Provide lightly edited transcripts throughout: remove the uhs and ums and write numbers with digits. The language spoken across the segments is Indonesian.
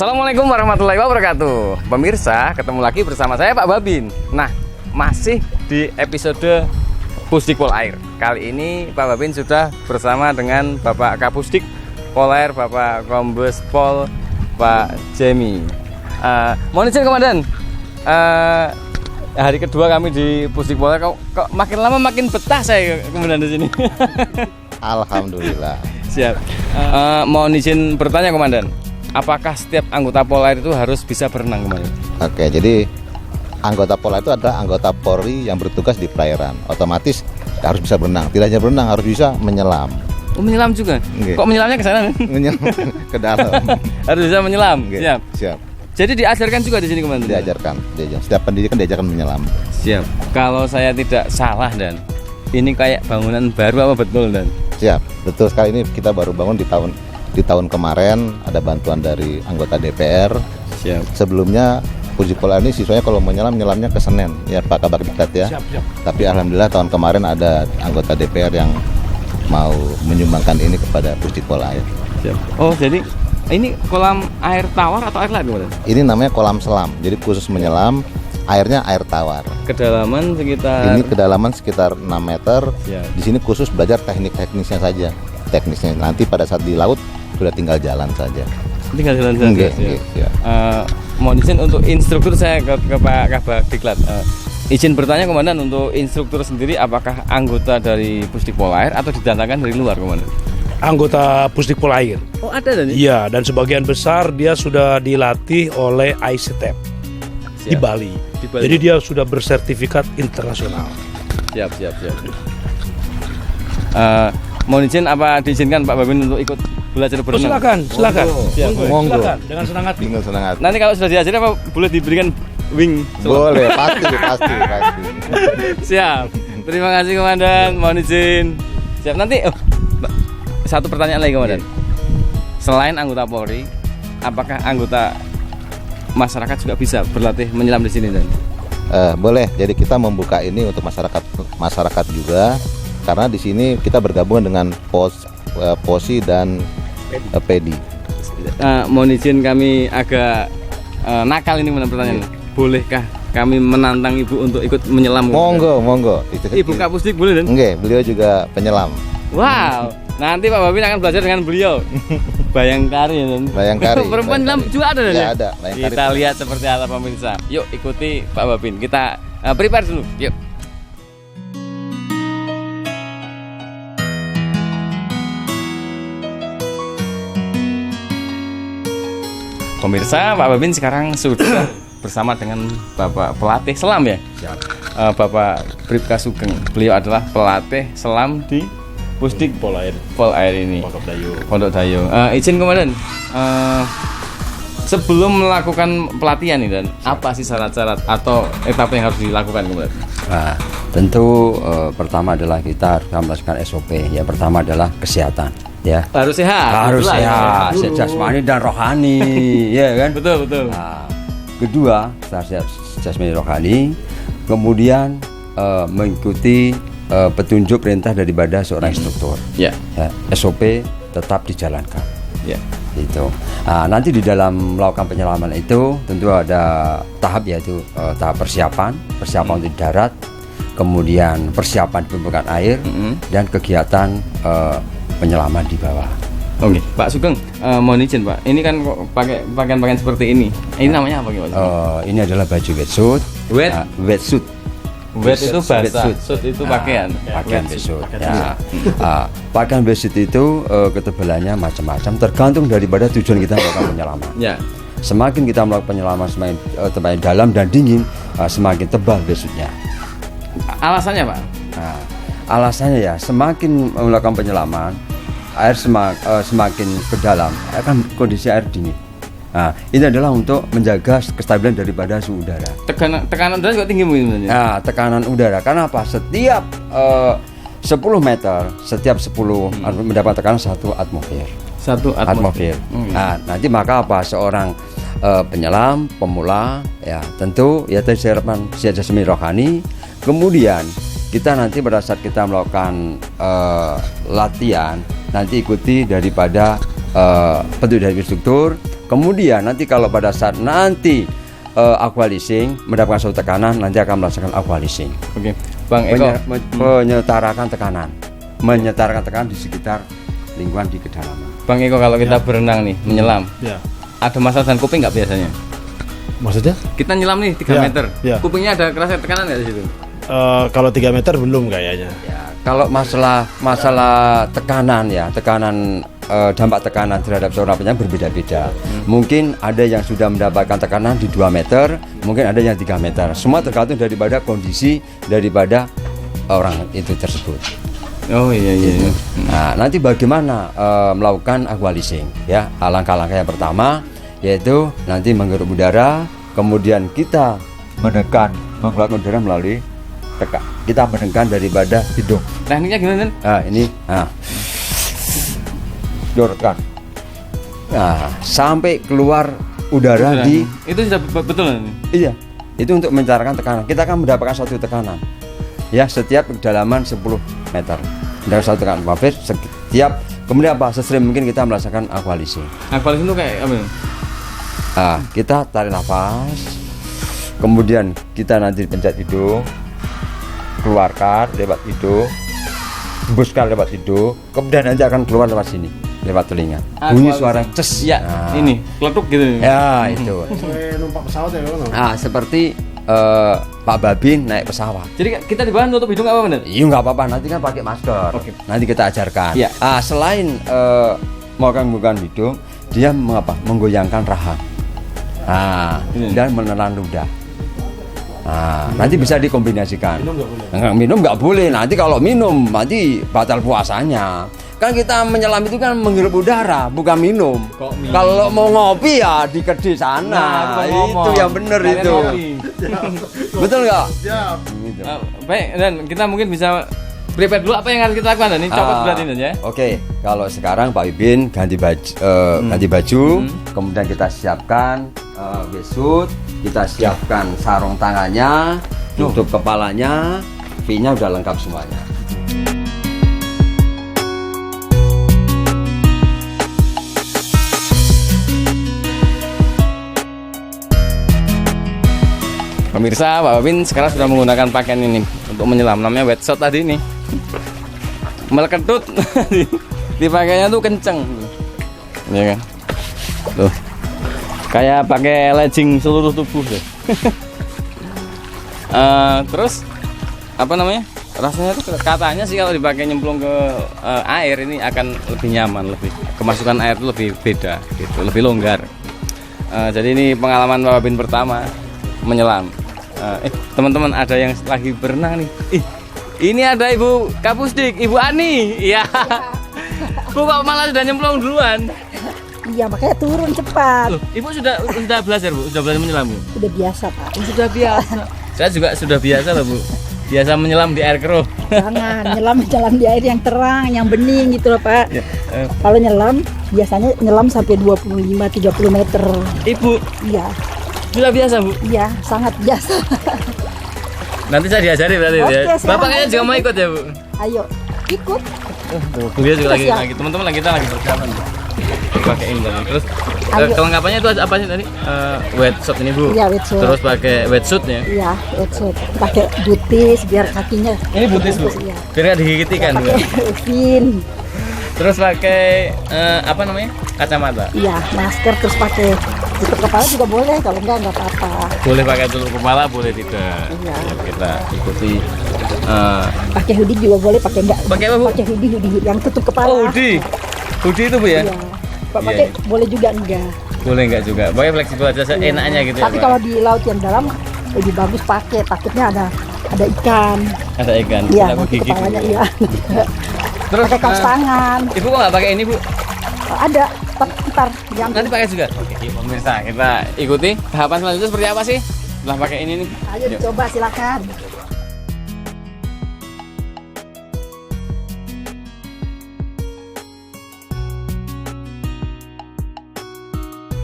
Assalamualaikum warahmatullahi wabarakatuh. Pemirsa, ketemu lagi bersama saya Pak Babin. Nah, masih di episode Pusdik Polair. Kali ini Pak Babin sudah bersama dengan Bapak Kapusdik Polair, Bapak Kombes Pol Pak Jemi. Mohon izin Komandan, hari kedua kami di Pusdik Polair, kok makin lama makin betah saya Komandan di sini. Alhamdulillah. Siap. Mohon izin bertanya Komandan, apakah setiap anggota Polair itu harus bisa berenang Komandan? Oke, jadi anggota Polair itu adalah anggota Polri yang bertugas di perairan. Otomatis harus bisa berenang. Tidak hanya berenang, harus bisa menyelam. Oh, menyelam juga? Nggih. Kok menyelamnya ke sana? Menyelam ke dalam. Harus bisa menyelam. Nggih, Siap. Siap. Jadi diajarkan juga di sini Komandan? Diajarkan. Setiap pendidikan diajarkan menyelam. Siap. Kalau saya tidak salah dan ini kayak bangunan baru apa betul dan? Siap. Betul sekali, ini kita baru bangun di tahun kemarin, ada bantuan dari anggota DPR. Siap. Sebelumnya Pusdik Polair ini siswanya kalau menyelamnya ke Senen ya Pak Kabar Diklat ya. Siap. Tapi alhamdulillah tahun kemarin ada anggota DPR yang mau menyumbangkan ini kepada Pusdik Polair. Siap. Oh, jadi ini kolam air tawar atau air laut Komandan? Ini namanya kolam selam. Jadi khusus menyelam, airnya air tawar. Kedalaman sekitar Ini kedalaman sekitar 6 meter. Siap. Di sini khusus belajar teknisnya saja. Teknisnya nanti pada saat di laut sudah tinggal jalan saja. tinggal jalan saja. Nggih, Siap. nggih, siap. Mohon izin untuk instruktur saya ke Pak Kabar Diklat. Izin bertanya Komandan, untuk instruktur sendiri apakah anggota dari Pusdik Polair atau didatangkan dari luar Komandan? Anggota Pusdik Polair. Oh, ada dan Iya, dan sebagian besar dia sudah dilatih oleh ICTEP di Bali. Di Bali. Jadi dia sudah bersertifikat internasional. Siap. Mohon izin, apa diizinkan Pak Babin untuk ikut belajar Oh, berenang? silakan. Siap, Monggo. Silakan, dengan senang hati. Tinggal senang hati. Nanti kalau sudah diajari apa boleh diberikan wing? Boleh, pasti. Siap. Terima kasih Komandan. Mohon izin. Siap. Nanti satu pertanyaan lagi Komandan. Selain anggota Polri, apakah anggota masyarakat juga bisa berlatih menyelam di sini dan? Boleh. Jadi kita membuka ini untuk masyarakat juga, karena di sini kita bergabung dengan Posi dan Pedi. Mohon izin kami agak nakal ini pertanyaan. Bolehkah kami menantang Ibu untuk ikut menyelam? Monggo. Ibu Kapusdik boleh dan? Enggak, beliau juga penyelam. Wow. Nanti Pak Babin akan belajar dengan beliau. Bayangkari dan. Bayangkari. Perempuan dalam juga ada dan? Ya, ada. Bayangkari. Kita lihat seperti apa pemirsa. Yuk ikuti Pak Babin. Kita prepare dulu. Yuk. Pemirsa, Pak Babin sekarang sudah bersama dengan Bapak pelatih selam ya. Siap. Bapak Bribka Sugeng. Beliau adalah pelatih selam di Pusdik Polair. ini. Pondok Dayu. Pondok Dayu. Izin Komandan, sebelum melakukan pelatihan ini dan apa sih syarat-syarat atau etapa yang harus dilakukan Komandan? Nah, tentu pertama adalah kita harus melaksanakan SOP. Ya, pertama adalah kesehatan. Ya, Harus sehat. harus Itulah, sehat, ya. jasmani dan rohani, ya kan? Betul. Nah, kedua, setelah sehat jasmani rohani, kemudian mengikuti petunjuk perintah daripada seorang instruktur. Ya. Ya, SOP tetap dijalankan. Ya. Itu. Nah, nanti di dalam melakukan penyelaman itu tentu ada tahap, yaitu tahap persiapan untuk di darat, kemudian persiapan di permukaan air, dan kegiatan penyelaman di bawah. Oke, Pak Sugeng, mohon izin Pak. Ini kan kok pakai pakaian seperti ini. Ini namanya apa Pak? Ini adalah baju wetsuit. Wetsuit. Wet itu basah, Wetsuit. suit itu pakaian. Pakaian wetsuit. Ya. Pakaian wetsuit itu ketebalannya macam-macam, tergantung daripada tujuan kita melakukan penyelaman. Ya. Semakin kita melakukan penyelaman semakin tempatnya dalam dan dingin, semakin tebal wetsuitnya. Alasannya Pak? Nah, alasannya ya, semakin melakukan penyelaman, air semakin ke dalam, akan kondisi air dingin. Nah, ini adalah untuk menjaga kestabilan daripada suhu udara. Tekanan udara juga tinggi mungkin. Nah, tekanan udara, karena apa? Setiap 10 meter, setiap 10 mendapat tekanan 1 atmosfer. 1 atmosfer. Nah, nanti maka apa? Seorang penyelam, pemula, ya tentu ya tadi saya harapan sihat jasmani rohani. Kemudian kita nanti pada saat kita melakukan latihan, nanti ikuti daripada bentuk dari struktur. Kemudian nanti kalau pada saat nanti aqua leasing mendapatkan suatu tekanan, nanti akan melaksanakan aqua leasing. Oke, Bang Eko. Menyetarakan tekanan di sekitar lingkungan di kedalaman. Bang Eko, kalau kita berenang nih, menyelam, Ya. ada masalah dengan kuping nggak biasanya? Maksudnya? Kita nyelam nih 3 Ya, meter, ya. kupingnya ada kerasa tekanan nggak di situ? Kalau 3 meter belum kayaknya. Ya, kalau masalah tekanan ya, dampak tekanan terhadap seorang penyelam berbeda-beda. Mungkin ada yang sudah mendapatkan tekanan di 2 meter, mungkin ada yang 3 meter. Semua tergantung daripada kondisi daripada orang itu tersebut. Oh iya. Nah, nanti bagaimana melakukan aqua leasing ya? Langkah-langkah yang pertama yaitu nanti menghirup udara, kemudian kita mengeluarkan udara melalui kita menekan daripada hidung. Tekniknya gimana? Dorotkan. Nah, sampai keluar udara di itu sudah betul ini. iya. Itu untuk mencarkan tekanan. Kita akan mendapatkan suatu tekanan. Ya, setiap kedalaman 10 meter. Dari satu tekanan pabrik setiap kemudian sesering mungkin kita melaksanakan aqua leasing. Aqua leasing itu kayak apa? Kita tarik nafas, kemudian kita nanti pencet hidung, keluarkan lewat hidung, hembuskan lewat hidung, kemudian nanti akan keluar lewat sini, lewat telinga. Bunyi suara ces. Ya, ini kletuk gitu. Ya, itu. Numpak pesawat ya, Seperti Pak Babin naik pesawat. Jadi kita di bawah nutup hidung apa bener? Iya, nggak apa-apa, nanti kan pakai masker. Oke. Nanti kita ajarkan. Ya. Selain melakukan hidung, dia menggoyangkan rahang. Dan menelan ludah. Nanti bisa dikombinasikan. Minum nggak boleh. Nanti kalau minum nanti batal puasanya. Kan kita menyelam itu kan menghirup udara, bukan minum. Kalau mau ngopi ya di kedai sana. Itu yang benar itu. Betul nggak? Gitu. Baik, dan kita mungkin bisa prepare dulu apa yang harus kita lakukan. Ini copot berat ini ya. Oke, kalau sekarang Pak Ibin ganti baju, kemudian kita siapkan wetsuit, kita siapkan sarung tangannya, tutup kepalanya, V-nya udah lengkap semuanya. Pemirsa, Pak Babin sekarang sudah menggunakan pakaian ini untuk menyelam, namanya wetsuit tadi ini. Meleketut. Dipakainya tuh kenceng. Ya kan? Tuh. Kayak pakai legging seluruh tubuh deh. Terus apa namanya? Rasanya tuh katanya sih kalau dipakai nyemplung ke air ini akan lebih nyaman, lebih kemasukan air itu lebih beda gitu, lebih longgar. Jadi ini pengalaman Pak Babin pertama menyelam. Teman-teman ada yang lagi berenang nih. Ini ada Ibu Kapusdik, Ibu Ani. Iya. Bu kok malah sudah nyemplung duluan? Iya, makanya turun cepat. Loh, Ibu sudah belajar, Bu? Sudah belajar menyelam, Bu? Udah biasa, Pak. Sudah biasa. Saya juga sudah biasa loh, Bu. Biasa menyelam di air keruh. Jangan nyelam di air yang terang, yang bening gitu loh, Pak. Ya, Kalau nyelam biasanya nyelam sampai 25-30 meter. Ibu Iya. sudah biasa, Bu? Iya, sangat biasa. Nanti saya diajari berarti Oke, ya. silakan. Bapak kayaknya juga mau ikut ya, Bu? Ayo, ikut. Dia juga lagi, Siap. teman-teman lagi kita lagi persiapan. Pakai ini tadi. Terus Ayo. kelengkapannya itu apa sih tadi? Wetsuit ini, Bu. Iya, wetsuit. Terus pakai wetsuit ya. Iya, wetsuit. Pakai butis biar kakinya. Ini butis, Bu. Iya. Biar nggak digigit ikan, Bu. Pakai fin. Terus pakai apa namanya? Kacamata. Iya, masker, terus pakai tutup kepala juga boleh, kalau enggak apa-apa. Boleh pakai tutup kepala, boleh tidak. Iya. Ya, kita ikuti. Pakai hoodie juga boleh, pakai enggak? Pakai apa, Bu? Pakai hoodie yang tutup kepala. Oh, hoodie. Hoodie itu, Bu ya? Iya. Pak Iya, pakai iya. boleh juga enggak? Boleh enggak juga. Pokoknya fleksibel aja, enaknya gitu ya. Tapi Pak. kalau di laut yang dalam lebih bagus pakai, takutnya ada ikan. Ada ikan, Iya, aku nanti gigit. kepalanya Bu. iya. Terus Pakai kaos tangan. Ibu kok nggak pakai ini, Bu? Ada, ntar diambil. Nanti pakai juga. Oke, pemirsa, kita ikuti tahapan selanjutnya seperti apa sih? Setelah pakai ini nih. Ayo dicoba, silakan.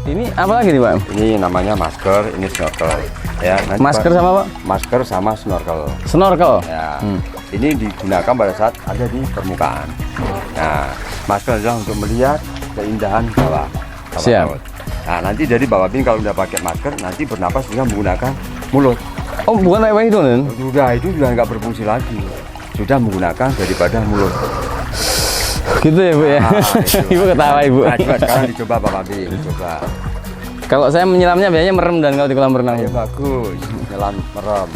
Ini apa lagi nih, Pak? Ini namanya masker, ini snorkel. Ya, nanti Masker sama apa? Masker sama snorkel. Snorkel. Ya, ini digunakan pada saat ada di permukaan. Nah, masker adalah untuk melihat keindahan bawah Siap. laut. Nah, nanti dari Pak Babin kalau udah pakai masker, nanti bernapas juga menggunakan mulut. Oh, bukan kayak itu nen? Itu sudah nggak berfungsi lagi. Sudah menggunakan daripada mulut. Gitu ya Bu ya. Nah, itu. Ibu ketawa Ibu. Nah, coba sekarang dicoba Pak Babin, coba. Kalau saya menyelamnya biasanya merem dan kalau di kolam renang. Ya bagus, jalan merem.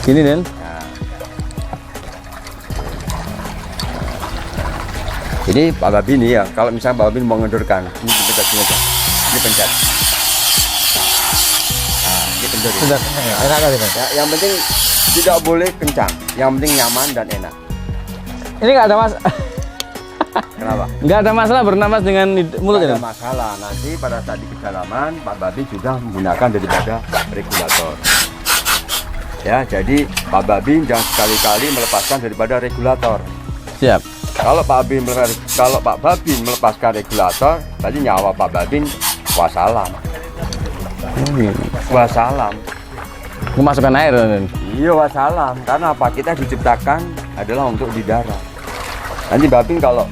Gini Den. Jadi Pak Babin nih ya, kalau misalnya Pak Babin mau ngendurkan, ini dipencet sini aja. Ini pencet. Nah, ini pencet. Sudah kenyang ya? Enak kali Mas? Ya, yang penting tidak boleh kencang, yang penting nyaman dan enak. Ini nggak ada mas, Kenapa? nggak ada masalah bernapas dengan mulut Tidak ya. ada masalah. Nanti pada saat di kedalaman Pak Babin sudah menggunakan daripada regulator. Ya, jadi Pak Babin jangan sekali-kali melepaskan daripada regulator. Siap. Kalau Pak Babin melepaskan regulator, berarti nyawa Pak Babin wassalam. Wassalam. Kemasukan air Den. Iya wassalam. Karena apa? Kita diciptakan adalah untuk di darat. Nanti Babin kalau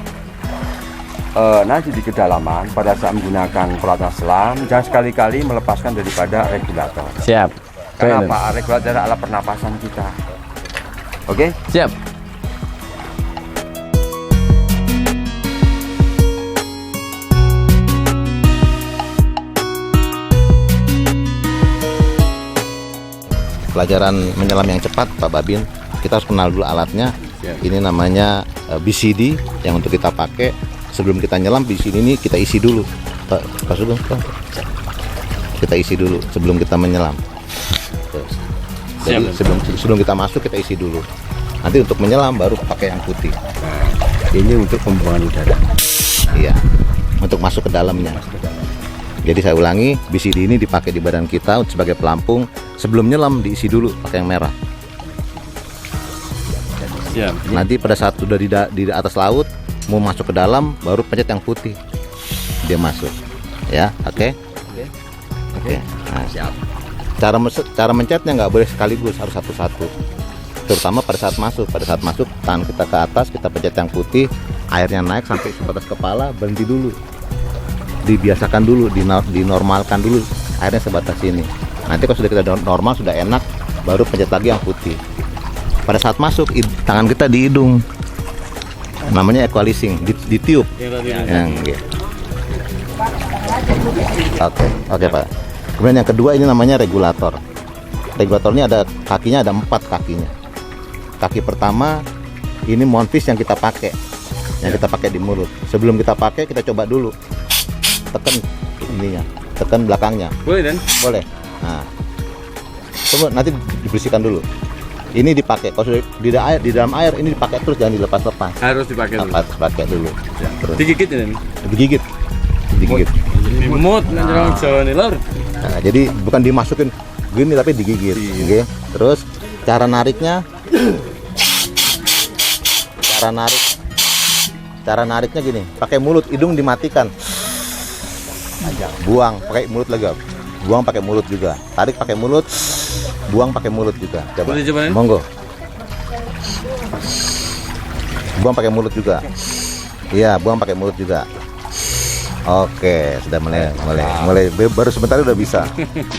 nanti di kedalaman pada saat menggunakan peralatan selam, jangan sekali-kali melepaskan daripada regulator. Siap. Karena Keren, Den. apa? Regulator adalah pernapasan kita. Oke? Siap. Pelajaran menyelam yang cepat Pak Babin, kita harus kenal dulu alatnya. Ini namanya BCD yang untuk kita pakai sebelum kita nyelam. BCD ini kita isi dulu Pak Sugeng, kita isi dulu sebelum kita menyelam. Tuh. Jadi sebelum kita masuk kita isi dulu, nanti untuk menyelam baru pakai yang putih. Ini untuk pembuangan udara. Iya, untuk masuk ke dalamnya. Jadi saya ulangi, BCD ini dipakai di badan kita sebagai pelampung. Sebelum nyelam diisi dulu pakai yang merah. Siap. Nanti pada saat sudah di atas laut mau masuk ke dalam baru pencet yang putih. Dia masuk. Ya, oke? Oke. Nah, Siap. cara mencetnya nggak boleh sekaligus, harus satu-satu. Terutama pada saat masuk. Pada saat masuk tangan kita ke atas, kita pencet yang putih, airnya naik sampai sebatas kepala, berhenti dulu. Dibiasakan dulu, dinormalkan dulu airnya sebatas ini. Nanti kalau sudah kita normal, sudah enak, baru pencet lagi yang putih. Pada saat masuk, tangan kita di hidung, namanya equalizing, ditiup. Oke Pak. Kemudian yang kedua ini namanya regulator. Regulator ini ada kakinya, ada 4 kakinya. Kaki pertama ini mouthpiece yang kita pakai, di mulut. Sebelum kita pakai, kita coba dulu, tekan ininya, tekan belakangnya. Boleh Den. Boleh. Nah, coba nanti dibersihkan dulu. Ini dipakai. Kalau sudah di dalam air ini dipakai terus, jangan dilepas-lepas. Harus dipakai dulu. Pakai dulu. Terus Digigit ya Den. digigit. Dimut nang Jawa nih lor. Nah, jadi bukan dimasukin gini tapi digigit. Oke. Terus cara nariknya, cara nariknya gini. Pakai mulut, hidung dimatikan. Buang, pakai mulut lagi. Buang pakai mulut juga. Tarik pakai mulut, buang pakai mulut juga. Coba. Boleh cobain? Monggo. Buang pakai mulut juga. Iya, buang pakai mulut juga. Oke, sudah mulai baru sebentar udah bisa.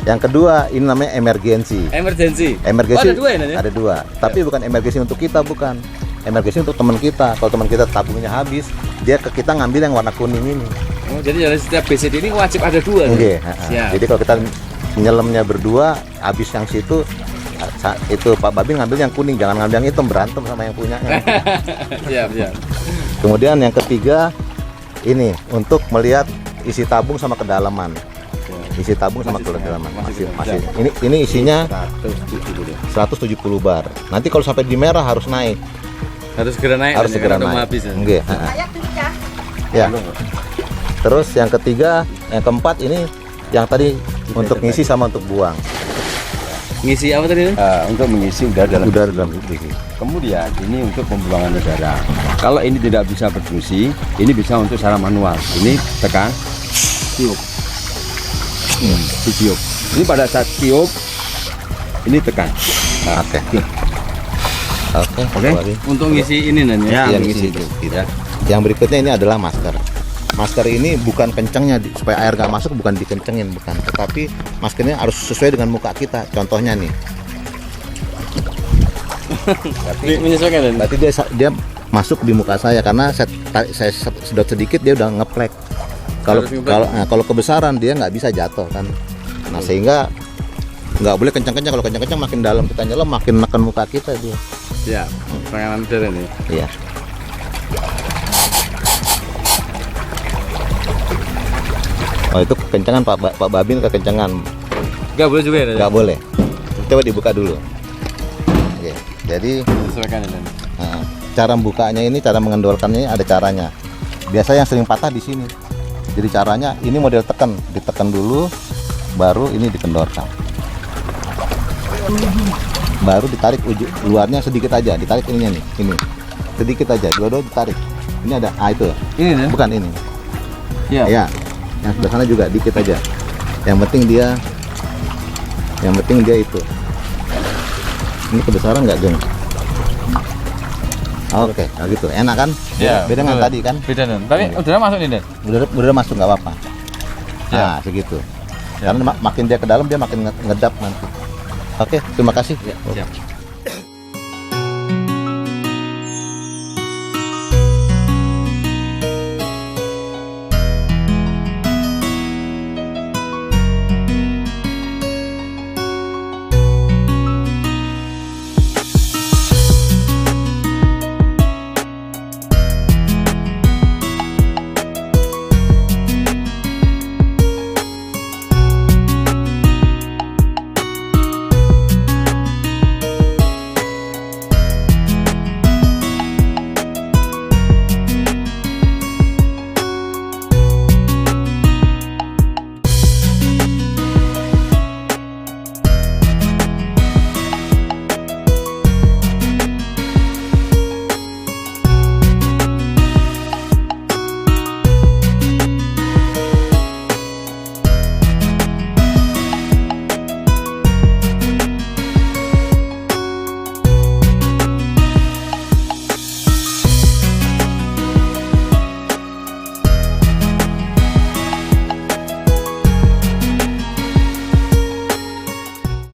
Yang kedua ini namanya emergency. Emergency. Emergency. Oh, ada 2 ya Den, ya? Ada 2. Tapi bukan emergency untuk kita, bukan. Emergency untuk teman kita. Kalau teman kita tabungnya habis, dia ke kita ngambil yang warna kuning ini. Oh, jadi dari setiap BCD ini wajib ada 2. Oke. Siap. Jadi kalau kita nyelemnya berdua, habis yang situ itu Pak Babin ngambil yang kuning, jangan ngambil yang hitam, berantem sama yang punya. Siap. Kemudian yang ketiga ini untuk melihat isi tabung sama kedalaman. Isi tabung sama kedalaman masih. Ini isinya 170 bar. Nanti kalau sampai di merah harus naik. Harus segera naik. Harus segera udah mau naik. habis ya. Nggih, ya. Terus yang ketiga, yang keempat ini yang tadi untuk ngisi sama untuk buang. Ngisi apa tadi Den? Untuk mengisi udara dalam Dalam isi. Kemudian ini untuk pembuangan udara. Kalau ini tidak bisa berfungsi, ini bisa untuk secara manual. Ini tekan, tiup, ditiup. Ini pada saat tiup, ini tekan. Nah, Oke. Oke. Lagi. Untuk ngisi ini Dan ya. Yang ngisi itu. Ya. Yang berikutnya ini adalah masker. masker ini bukan kencengnya supaya air nggak masuk, bukan dikencengin, bukan, tetapi maskernya harus sesuai dengan muka kita. Contohnya nih, Menyesuaikan dan berarti dia masuk di muka saya karena saya sedot sedikit dia udah ngeplek. Kalau kebesaran dia nggak bisa jatuh kan. Nah sehingga nggak boleh kencang-kencang. Kalau kencang-kencang makin dalam kita nyelam, makin neken muka kita dia. ya penanganan modern ini. Iya. Oh itu kekencangan Pak Babin, kekencangan. Nggak boleh juga ya? Nggak boleh. Coba dibuka dulu. Oke. Jadi Menyesuaikan dan cara bukanya ini, cara mengendorkannya ada caranya. Biasa yang sering patah di sini. Jadi caranya ini model ditekan dulu, baru ini dikendorkan. Baru ditarik luarnya sedikit aja, ditarik ininya nih, ini sedikit aja, dua-dua ditarik. Ini ada, itu. ini dan Bukan ini. ya. Ya, yang sebelah sana juga dikit aja. Yang penting dia itu. Ini kebesaran nggak, Geng? Oke, nah gitu. Enak kan? Ya, Beda dengan betul. tadi kan? Beda dan. Tapi udah masuk nih dan. Udah masuk nggak apa-apa. Ya. Nah, segitu. Karena makin dia ke dalam dia makin ngedap nanti. Oke, terima kasih. Siap.